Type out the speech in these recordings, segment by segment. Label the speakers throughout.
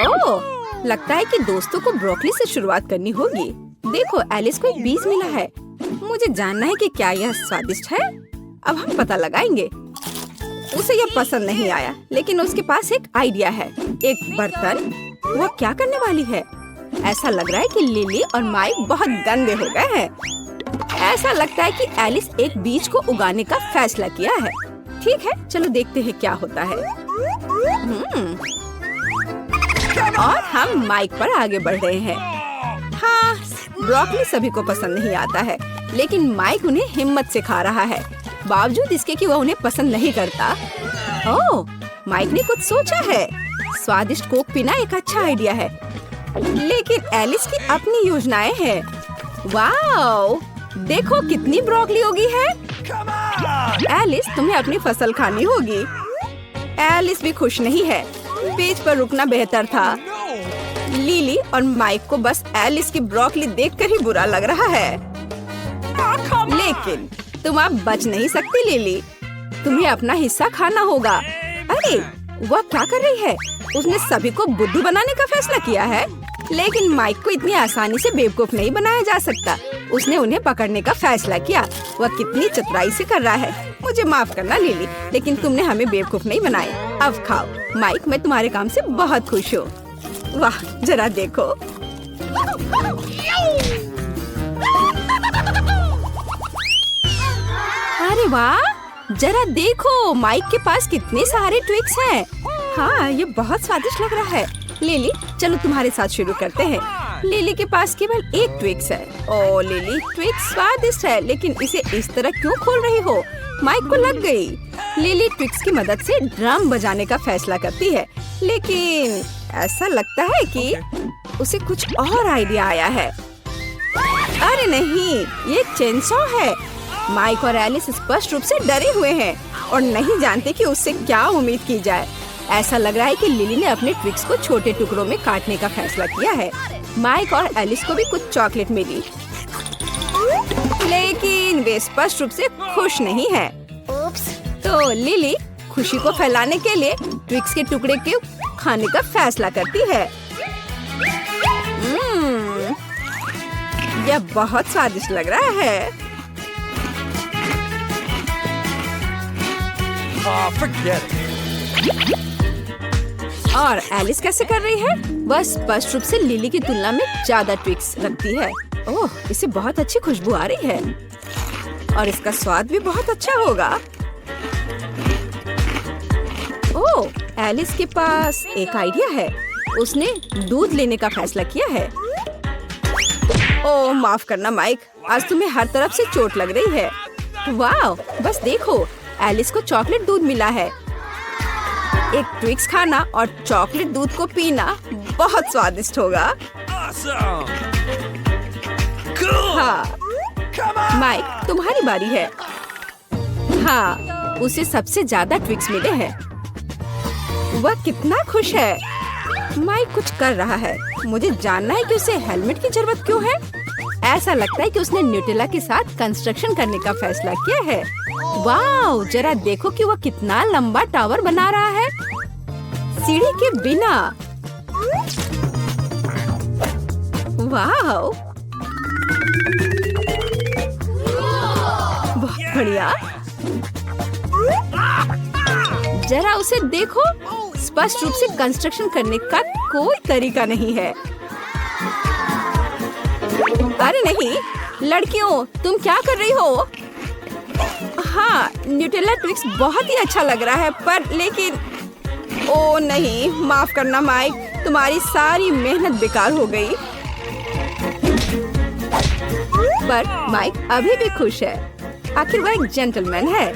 Speaker 1: ओह, लगता है कि दोस्तों को ब्रोकली से शुरुआत करनी होगी। देखो, एलिस को एक बीज मिला है। मुझे जानना है कि क्या यह स्वादिष्ट है। अब हम पता लगाएंगे। उसे यह पसंद नहीं आया, लेकिन उसके पास एक आइडिया है। एक बर्तन। वह क्या करने वाली है? ऐसा लग रहा है कि लिली और माइक बहुत गंदे हो गए हैं। ऐसा लगता है कि एलिस एक बीज को उगाने का फैसला किया है। ठीक है, चलो देखते हैं क्या होता है। और हम माइक पर आगे बढ़ रहे हैं। हाँ, ब्रोकली सभी को पसंद नहीं आता है, लेकिन माइक उन्हें हिम्मत से खा रहा है, बावजूद इसके कि वह उन्हें पसंद नहीं करता। ओह, माइक ने कुछ सोचा है। स्वादिष्ट कोक पीना एक अच्छा आइडिया है, लेकिन एलिस की अपनी योजनाएं हैं। वाओ, देखो कितनी ब्रोकली उगी है। एलिस, तुम्हें अपनी फसल खानी होगी। एलिस भी खुश नहीं है। बीच पर रुकना बेहतर था। लिली और माइक को बस एलिस की ब्रोकली देखकर ही बुरा लग रहा है। लेकिन तुम अब बच नहीं सकती लिली, तुम्हें अपना हिस्सा खाना होगा। अरे, वह क्या कर रही है? उसने सभी को बुद्धू बनाने का फैसला किया है, लेकिन माइक को इतनी आसानी से बेवकूफ नहीं बनाया जा सकता। उसने उन्हें पकड़ने का फैसला किया। वह कितनी चतुराई से कर रहा है। मुझे माफ करना लिली, लेकिन तुमने हमें बेवकूफ नहीं बनाया। अब खाओ। माइक, मैं तुम्हारे काम से बहुत खुश हूँ। वाह, जरा देखो। अरे वाह, जरा देखो, माइक के पास कितने सारे ट्विक्स हैं। हाँ, ये बहुत स्वादिष्ट लग रहा है। लिली, चलो तुम्हारे साथ शुरू करते हैं। लिली के पास केवल एक ट्विक्स है। ओह लिली, ट्विक्स स्वादिष्ट है, लेकिन इसे इस तरह क्यों खोल रही हो? माइक को लग गई। लिली ट्विक्स की मदद से ड्रम बजाने का फैसला करती है, लेकिन ऐसा लगता है कि उसे कुछ और आइडिया आया है। अरे नहीं, ये चेनसॉ है। माइक और एलिस स्पष्ट रूप से डरे हुए हैं और नहीं जानते कि उससे क्या उम्मीद की जाए। ऐसा लग रहा है कि लिली ने अपने ट्विक्स को छोटे टुकड़ों में काटने का फैसला किया है। माइक और एलिस को भी कुछ चॉकलेट मिली, लेकिन वे स्पष्ट रूप से खुश नहीं है। तो लिली खुशी को फैलाने के लिए ट्विक्स के टुकड़े के खाने का फैसला करती है। यह बहुत स्वादिष्ट लग रहा है। और एलिस कैसे कर रही है? वह स्पष्ट रूप से लिली की तुलना में ज्यादा ट्विक्स रखती है। ओह, इसे बहुत अच्छी खुशबू आ रही है और इसका स्वाद भी बहुत अच्छा होगा। ओह, एलिस के पास एक आइडिया है। उसने दूध लेने का फैसला किया है। ओह, माफ करना माइक, आज तुम्हें हर तरफ से चोट लग रही है। वाह, बस देखो, एलिस को चॉकलेट दूध मिला है। एक ट्विक्स खाना और चॉकलेट दूध को पीना बहुत स्वादिष्ट होगा। हाँ, माइक, तुम्हारी बारी है। हाँ, उसे सबसे ज्यादा ट्विक्स मिले हैं। वह कितना खुश है। माइक कुछ कर रहा है। मुझे जानना है कि उसे हेलमेट की जरूरत क्यों है। ऐसा लगता है कि उसने न्यूटेला के साथ कंस्ट्रक्शन करने का फैसला किया है। वाह, जरा देखो कि वह कितना लंबा टावर बना रहा है सीढ़ी के बिना। वाह, बहुत बढ़िया। जरा उसे देखो, स्पष्ट रूप से कंस्ट्रक्शन करने का कोई तरीका नहीं है। अरे नहीं, लड़कियों, तुम क्या कर रही हो? हाँ, न्यूटेला ट्विक्स बहुत ही अच्छा लग रहा है, पर लेकिन ओ नहीं, माफ करना माइक, तुम्हारी सारी मेहनत बेकार हो गई। पर माइक अभी भी खुश है। आखिर वह एक जेंटलमैन है।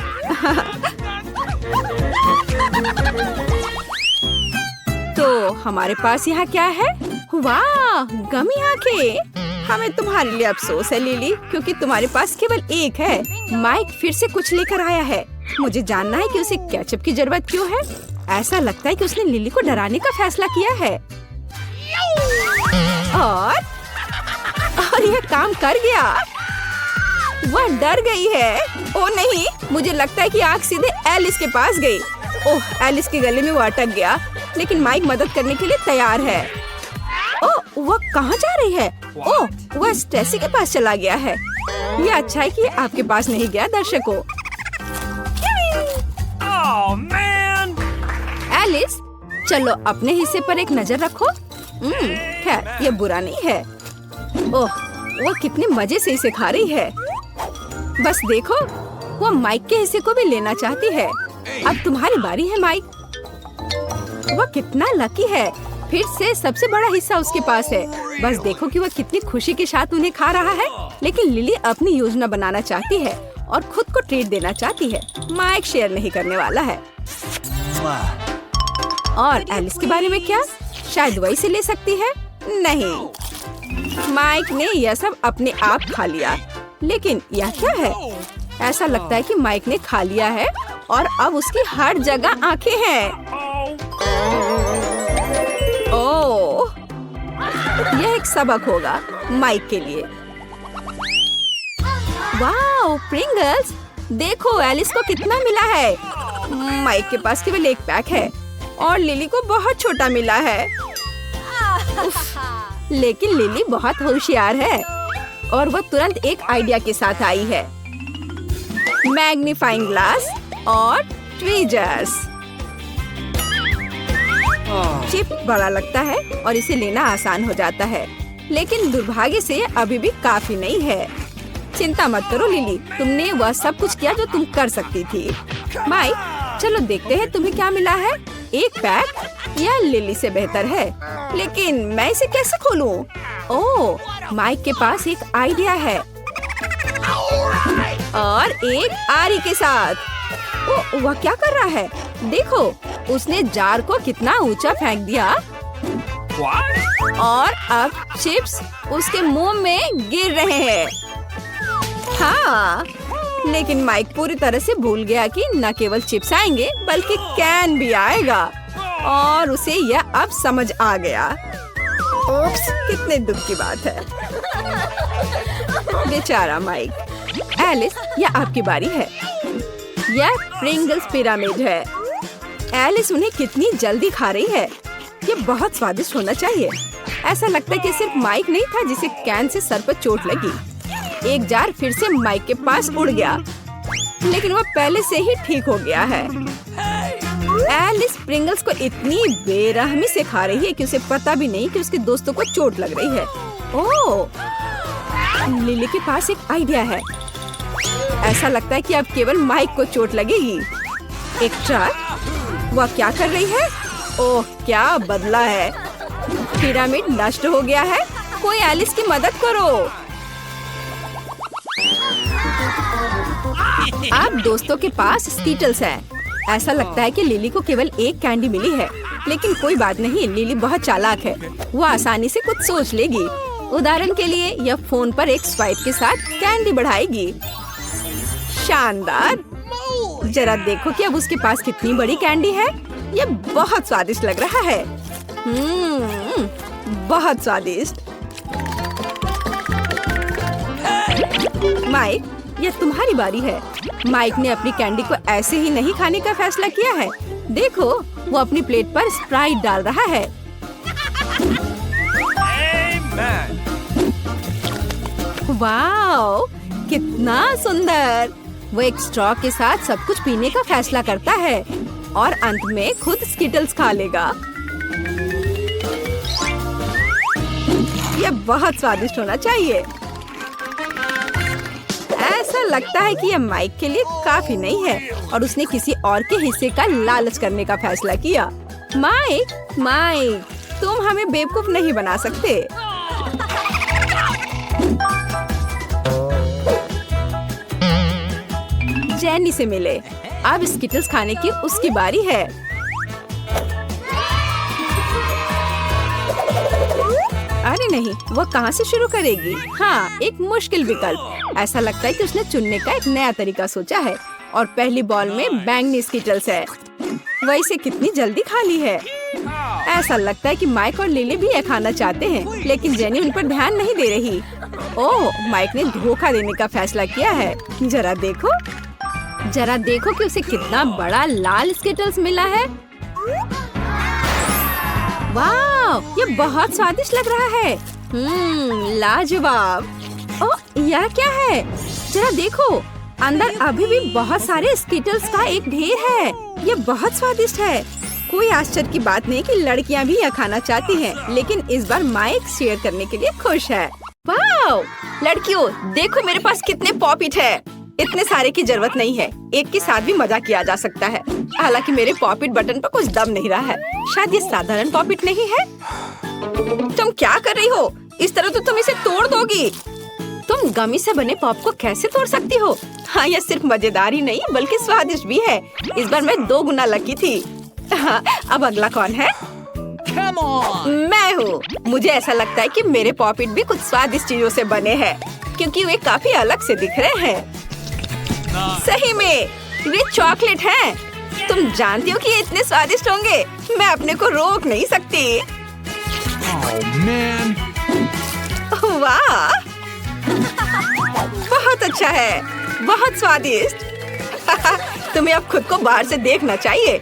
Speaker 1: तो हमारे पास यहाँ क्या है? वाह, गमी आंखें। हमें तुम्हारे लिए अफसोस है लिली, क्योंकि तुम्हारे पास केवल एक है। माइक फिर से कुछ लेकर आया है। मुझे जानना है कि उसे केचप की जरूरत क्यों है। ऐसा लगता है कि उसने लिली को डराने का फैसला किया है। और यह काम कर गया। वह डर गई है। ओ नहीं, मुझे लगता है कि आंख सीधे एलिस के पास गई। ओह, एलिस के गले में वो अटक गया। लेकिन माइक मदद करने के लिए तैयार है। ओह, वह कहाँ जा रही है? ओह, वह स्टेसी के पास चला गया है। ये अच्छा है कि आपके पास नहीं गया दर्शकों। एलिस, चलो अपने हिस्से पर एक नजर रखो। खैर, ये बुरा नहीं है। ओह, वो कितने मजे से इसे खा रही है। बस देखो, वो माइक के हिस्से को भी लेना चाहती है। अब तुम्हारी बारी है माइक। वो कितना लकी है, फिर से सबसे बड़ा हिस्सा उसके पास है। बस देखो कि वह कितनी खुशी के साथ उन्हें खा रहा है। लेकिन लिली अपनी योजना बनाना चाहती है और खुद को ट्रीट देना चाहती है। माइक शेयर नहीं करने वाला है। और एलिस के बारे में क्या? शायद वही से ले सकती है। नहीं, माइक ने यह सब अपने आप खा लिया। लेकिन यह क्या है? ऐसा लगता है कि माइक ने खा लिया है और अब उसकी हर जगह आंखें हैं। ओह, यह एक सबक होगा माइक के लिए। Wow, Pringles! देखो एलिस को कितना मिला है। माइक के पास केवल एक पैक है और लिली को बहुत छोटा मिला है। लेकिन लिली बहुत होशियार है और वह तुरंत एक आइडिया के साथ आई है। मैग्नीफाइंग ग्लास और ट्वीजर्स। चिप बड़ा लगता है और इसे लेना आसान हो जाता है, लेकिन दुर्भाग्य से अभी भी काफी नहीं है। चिंता मत करो लिली, तुमने वह सब कुछ किया जो तुम कर सकती थी। माइक, चलो देखते हैं तुम्हें क्या मिला है। एक पैक या लिली से बेहतर है, लेकिन मैं इसे कैसे खोलूं? ओह, माइक के पास एक आइडिया है और एक आरी के साथ। ओह, वह क्या कर रहा है? देखो, उसने जार को कितना ऊंचा फेंक दिया और अब चिप्स उसके मुंह में गिर रहे हैं। हाँ, लेकिन माइक पूरी तरह से भूल गया कि न केवल चिप्स आएंगे बल्कि कैन भी आएगा और उसे यह अब समझ आ गया। ओप्स, कितने दुख की बात है। बेचारा माइक। एलिस, यह आपकी बारी है। यह प्रिंगल्स पिरामिड है। एलिस उन्हें कितनी जल्दी खा रही है। ये बहुत स्वादिष्ट होना चाहिए। ऐसा लगता है कि सिर्फ माइक नहीं था जिसे कैन से सर पर चोट लगी। एक जार फिर से माइक के पास उड़ गया, लेकिन वह पहले से ही ठीक हो गया है। एलिस प्रिंगल्स को इतनी बेरहमी से खा रही है कि उसे पता भी नहीं कि उसके दोस्तों को चोट लग रही है। ओह, लिली के पास एक आइडिया है। ऐसा लगता है कि अब केवल माइक को चोट लगेगी। एक ट्रक, वह क्या कर रही है? ओह, क्या बदला है। पिरामिड नष्ट हो गया है। कोई एलिस की मदद करो। अब दोस्तों के पास स्कीटल्स है। ऐसा लगता है कि लिली को केवल एक कैंडी मिली है, लेकिन कोई बात नहीं, लिली बहुत चालाक है। वो आसानी से कुछ सोच लेगी। उदाहरण के लिए यह फोन पर एक स्वाइप के साथ कैंडी बढ़ाएगी। शानदार! जरा देखो कि अब उसके पास कितनी बड़ी कैंडी है। ये बहुत स्वादिष्ट लग रहा है। बहुत स्वादिष्ट। माइक, यह तुम्हारी बारी है। माइक ने अपनी कैंडी को ऐसे ही नहीं खाने का फैसला किया है। देखो, वो अपनी प्लेट पर स्प्राइट डाल रहा है। वाओ, कितना सुंदर! वो एक स्ट्रॉ के साथ सब कुछ पीने का फैसला करता है और अंत में खुद स्किटल्स खा लेगा। यह बहुत स्वादिष्ट होना चाहिए। ऐसा लगता है कि यह माइक के लिए काफी नहीं है और उसने किसी और के हिस्से का लालच करने का फैसला किया। माइक, तुम हमें बेवकूफ नहीं बना सकते। जेनी से मिले। अब स्किटल्स खाने की उसकी बारी है। अरे नहीं, वो कहाँ से शुरू करेगी? हाँ, एक मुश्किल विकल्प। ऐसा लगता है कि उसने चुनने का एक नया तरीका सोचा है और पहली बॉल में बैंगनी स्किटल्स है। वह इसे कितनी जल्दी खा ली है। ऐसा लगता है कि माइक और लिली भी यह खाना चाहते हैं, लेकिन जेनी उन पर ध्यान नहीं दे रही। ओह, माइक ने धोखा देने का फैसला किया है। जरा देखो कि उसे कितना बड़ा लाल स्किटल्स मिला है। वाह, ये बहुत स्वादिष्ट लग रहा है। लाजवाब। ओह, यह क्या है? जरा देखो, अंदर अभी भी बहुत सारे स्किटल्स का एक ढेर है। ये बहुत स्वादिष्ट है। कोई आश्चर्य की बात नहीं कि लड़कियां भी यह खाना चाहती हैं, लेकिन इस बार माइक शेयर करने के लिए खुश है। वाह, लड़कियों देखो मेरे पास कितने पॉपिट है। इतने सारे की जरूरत नहीं है, एक के साथ भी मजा किया जा सकता है। हालांकि मेरे पॉपिट बटन पर कुछ दम नहीं रहा है। शायद ये साधारण पॉपिट नहीं है। तुम क्या कर रही हो? इस तरह तो तुम इसे तोड़ दोगी। तुम गमी से बने पॉप को कैसे तोड़ सकती हो? हाँ, यह सिर्फ मजेदार ही नहीं बल्कि स्वादिष्ट भी है। इस बार मैं 2 गुना लकी थी। हाँ, अब अगला कौन है? मैं हूँ। मुझे ऐसा लगता है कि मेरे पॉपिट भी कुछ स्वादिष्ट चीजों से बने हैं, क्योंकि वे काफी अलग से दिख रहे हैं। सही में वे चॉकलेट हैं। तुम जानती हो कि ये इतने स्वादिष्ट होंगे, मैं अपने को रोक नहीं सकती। वाह, बहुत अच्छा है, बहुत स्वादिष्ट। तुम्हें अब खुद को बाहर से देखना चाहिए।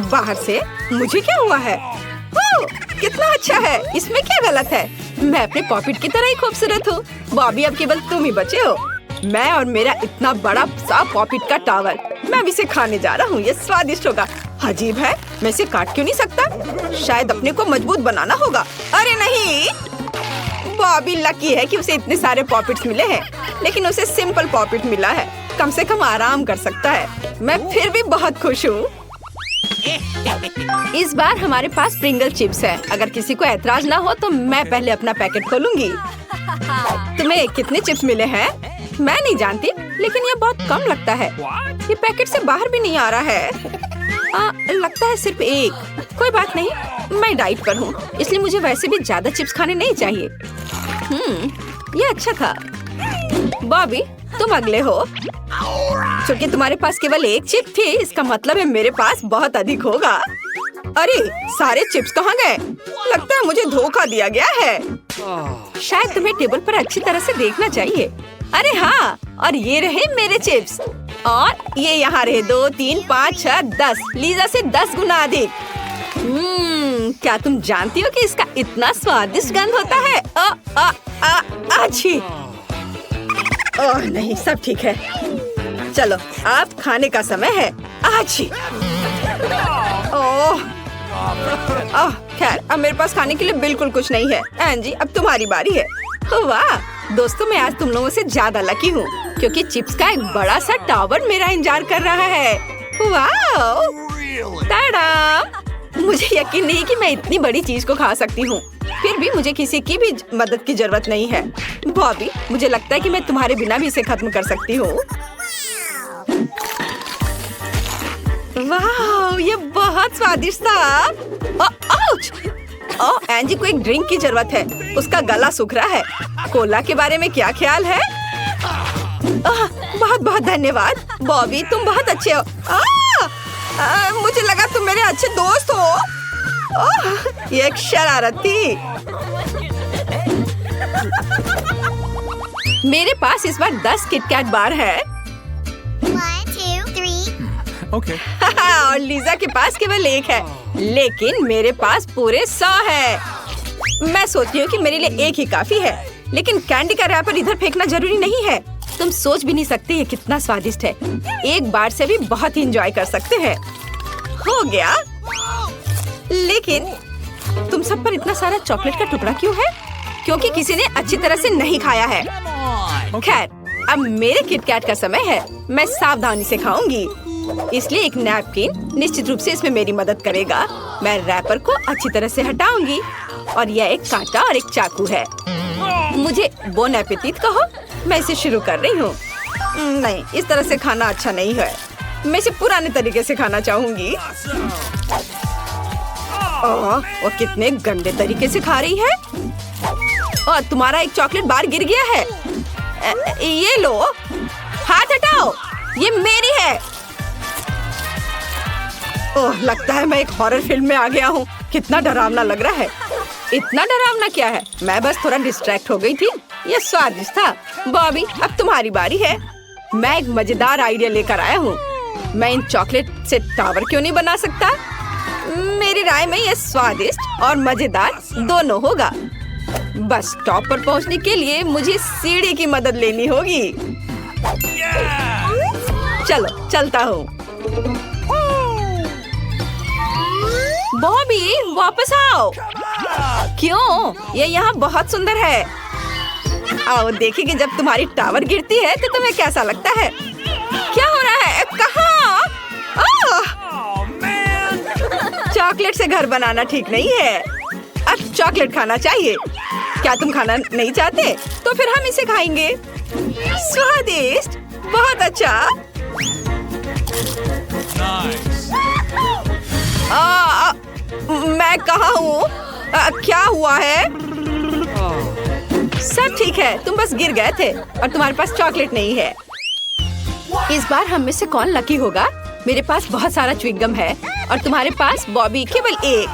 Speaker 1: बाहर से? मुझे क्या हुआ है? ओह, कितना अच्छा है। इसमें क्या गलत है? मैं अपने पॉपिट की तरह ही खूबसूरत हूँ। बॉबी, अब केवल तुम ही बचे हो। मैं और मेरा इतना बड़ा सा पॉपिट का टावर। मैं अब इसे खाने जा रहा हूँ। ये स्वादिष्ट होगा। अजीब है, मैं इसे काट क्यों नहीं सकता? शायद अपने को मजबूत बनाना होगा। अरे नहीं, बॉबी लकी है कि उसे इतने सारे पॉपिट्स मिले हैं, लेकिन उसे सिंपल पॉपिट मिला है। कम से कम आराम कर सकता है। मैं फिर भी बहुत खुश हूँ। इस बार हमारे पास प्रिंगल चिप्स है। अगर किसी को ऐतराज ना हो तो मैं पहले अपना पैकेट खोलूंगी। तुम्हें कितने चिप्स मिले हैं? मैं नहीं जानती, लेकिन ये बहुत कम लगता है। ये पैकेट से बाहर भी नहीं आ रहा है। लगता है सिर्फ एक। कोई बात नहीं, मैं डाइट पर हूँ, इसलिए मुझे वैसे भी ज्यादा चिप्स खाने नहीं चाहिए। ये अच्छा था। बॉबी, तुम अगले हो। क्योंकि तुम्हारे पास केवल एक चिप थी, इसका मतलब है मेरे पास बहुत अधिक होगा। अरे, सारे चिप्स कहाँ गए? लगता है मुझे धोखा दिया गया है। शायद तुम्हें टेबल पर अच्छी तरह से देखना चाहिए। अरे हाँ, और ये रहे मेरे चिप्स। और ये यहाँ रहे 2, 3, 5, 6, 10। लीजा से 10 गुना अधिक। क्या तुम जानती हो कि इसका इतना स्वादिष्ट गंध होता है? अच्छी। ओह नहीं, सब ठीक है। चलो, अब खाने का समय है। अच्छी। ओह, खैर, अब मेरे पास खाने के लिए बिल्कुल कुछ नहीं है। एंजी, अब तुम्हारी बारी है। वाह दोस्तों, मैं आज तुम लोगों से ज्यादा लकी हूँ, क्योंकि चिप्स का एक बड़ा सा टावर मेरा इंतजार कर रहा है। वाह, टाडा! मुझे यकीन नहीं कि मैं इतनी बड़ी चीज को खा सकती हूँ। फिर भी मुझे किसी की भी मदद की जरूरत नहीं है। बॉबी, मुझे लगता है कि मैं तुम्हारे बिना भी इसे खत्म कर सकती हूँ। वाह, ये बहुत स्वादिष्ट था। आउच! एंजी को एक ड्रिंक की जरूरत है। उसका गला सूख रहा है। कोला के बारे में क्या ख्याल है? बहुत बहुत धन्यवाद बॉबी, तुम बहुत अच्छे हो। मुझे लगा तुम मेरे अच्छे दोस्त हो। ये एक शरारत थी। मेरे पास इस बार 10 किटकैट बार है।
Speaker 2: 1, 2, 3.
Speaker 3: Okay.
Speaker 1: और लीजा के पास केवल 1 है, लेकिन मेरे पास पूरे 100 है। मैं सोचती हूँ कि मेरे लिए 1 ही काफी है, लेकिन कैंडी का रैपर इधर फेंकना जरूरी नहीं है। तुम सोच भी नहीं सकते ये कितना स्वादिष्ट है। एक बार से भी बहुत ही एंजॉय कर सकते हैं। हो गया। लेकिन तुम सब पर इतना सारा चॉकलेट का टुकड़ा क्यों है? क्योंकि किसी ने अच्छी तरह से नहीं खाया है। खैर, अब मेरे किटकैट का समय है। मैं सावधानी से खाऊंगी, इसलिए एक नैपकिन निश्चित रूप से इसमें मेरी मदद करेगा। मैं रैपर को अच्छी तरह से हटाऊंगी, और यह एक कांटा और एक चाकू है। मुझे बोन एपेटिट कहो। मैं इसे शुरू कर रही हूँ। नहीं, इस तरह से खाना अच्छा नहीं है। मैं इसे पुराने तरीके से खाना चाहूंगी। वो कितने गंदे तरीके से खा रही है। और तुम्हारा एक चॉकलेट बार गिर गया है। ये लो, हाथ हटाओ, ये मेरी है। ओह, लगता है मैं एक हॉरर फिल्म में आ गया हूँ। कितना डरावना लग रहा है। इतना डरावना क्या है, मैं बस थोड़ा डिस्ट्रैक्ट हो गई थी। ये स्वादिष्ट था। बॉबी, अब तुम्हारी बारी है। मैं एक मजेदार आइडिया लेकर आया हूँ। मैं इन चॉकलेट से टावर क्यों नहीं बना सकता? मेरी राय में ये स्वादिष्ट और मजेदार दोनों होगा। बस टॉप पर पहुंचने के लिए मुझे सीढ़ी की मदद लेनी होगी। चलो चलता हूँ। बॉबी वापस आओ। क्यों? ये यहाँ बहुत सुंदर है। आओ देखेंगे जब तुम्हारी टावर गिरती है तो तुम्हें कैसा लगता है। क्या हो रहा है? कहाँ? चॉकलेट से घर बनाना ठीक नहीं है। अब चॉकलेट खाना चाहिए। क्या तुम खाना नहीं चाहते? तो फिर हम इसे खाएंगे। स्वादिष्ट, बहुत अच्छा। मैं कहाँ हूँ? क्या हुआ है? सब ठीक है, तुम बस गिर गए थे और तुम्हारे पास चॉकलेट नहीं है। इस बार हम में से कौन लकी होगा? मेरे पास बहुत सारा च्युइंगम है और तुम्हारे पास बॉबी केवल एक।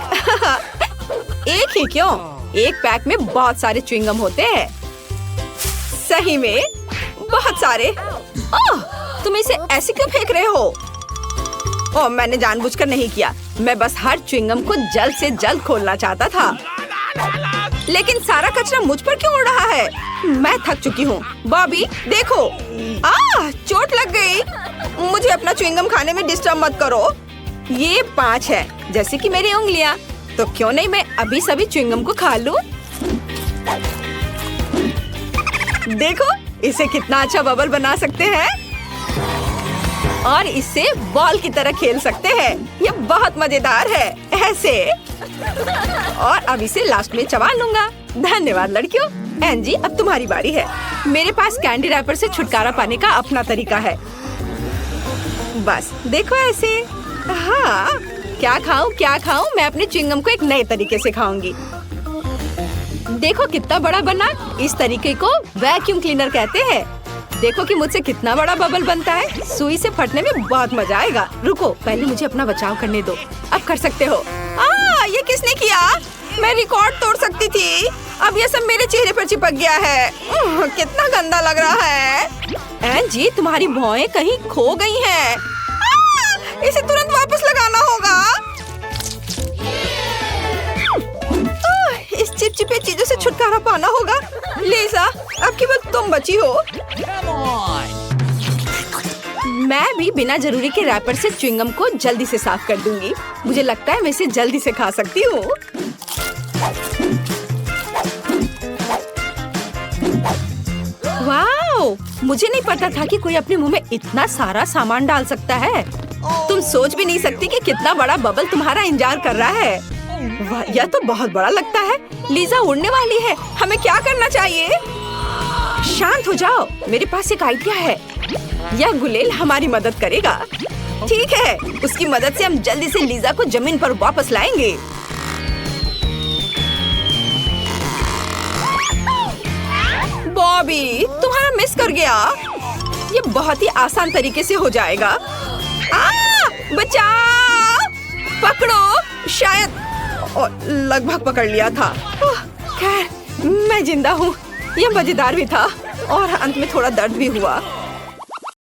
Speaker 1: एक ही क्यों? एक पैक में बहुत सारे च्युइंगम होते हैं। सही में बहुत सारे। ओह, तुम इसे ऐसे क्यों फेंक रहे हो? ओह, मैंने जानबूझकर नहीं किया। मैं बस हर च्युइंगम को जल्द से जल्द खोलना चाहता था। लेकिन सारा कचरा मुझ पर क्यों उड़ रहा है? मैं थक चुकी हूँ। बॉबी देखो, चोट लग गई। मुझे अपना च्युइंगम खाने में डिस्टर्ब मत करो। ये 5 है, जैसे कि मेरी उंगलियाँ। तो क्यों नहीं मैं अभी सभी च्युइंगम को खा लूं? देखो, इसे कितना अच्छा बबल बना सकते हैं और इससे बॉल की तरह खेल सकते हैं। ये बहुत मजेदार है। ऐसे और अब इसे लास्ट में चबा लूंगा। धन्यवाद लड़कियों। एंजी, अब तुम्हारी बारी है। मेरे पास कैंडी रैपर से छुटकारा पाने का अपना तरीका है। बस देखो ऐसे। हाँ, क्या खाऊं? मैं अपने च्युइंगम को एक नए तरीके से खाऊंगी। देखो कितना बड़ा बना। इस तरीके को वैक्यूम क्लीनर कहते हैं। देखो कि मुझसे कितना बड़ा बबल बनता है। सुई से फटने में बहुत मजा आएगा। रुको, पहले मुझे अपना बचाव करने दो। अब कर सकते हो। ये किसने किया? मैं रिकॉर्ड तोड़ सकती थी। अब ये सब मेरे चेहरे पर चिपक गया है। कितना गंदा लग रहा है। एंजी, तुम्हारी भौएं कहीं खो गई हैं। इसे तुरंत वापस लगाना होगा। इस चिपचिपे चीजों से छुटकारा पाना होगा। लीज़ा, अब की बात तुम बची हो। मैं भी बिना जरूरी के रैपर से च्युइंगम को जल्दी से साफ कर दूंगी। मुझे लगता है मैं इसे जल्दी से खा सकती हूँ। वाओ! मुझे नहीं पता था कि कोई अपने मुंह में इतना सारा सामान डाल सकता है। तुम सोच भी नहीं सकती कि कितना बड़ा बबल तुम्हारा इंतजार कर रहा है। वाह, यह तो बहुत बड़ा लगता है। लीज़ा उड़ने वाली है। हमें क्या करना चाहिए? शांत हो जाओ, मेरे पास एक आइडिया है। यह गुलेल हमारी मदद करेगा। ठीक है, उसकी मदद से हम जल्दी से लीज़ा को जमीन पर वापस लाएंगे। बॉबी, तुम्हारा मिस कर गया। ये बहुत ही आसान तरीके से हो जाएगा। बचाओ! पकड़ो। शायद लगभग पकड़ लिया था। खैर, मैं जिंदा हूँ। यह मजेदार भी था और अंत में थोड़ा दर्द भी हुआ।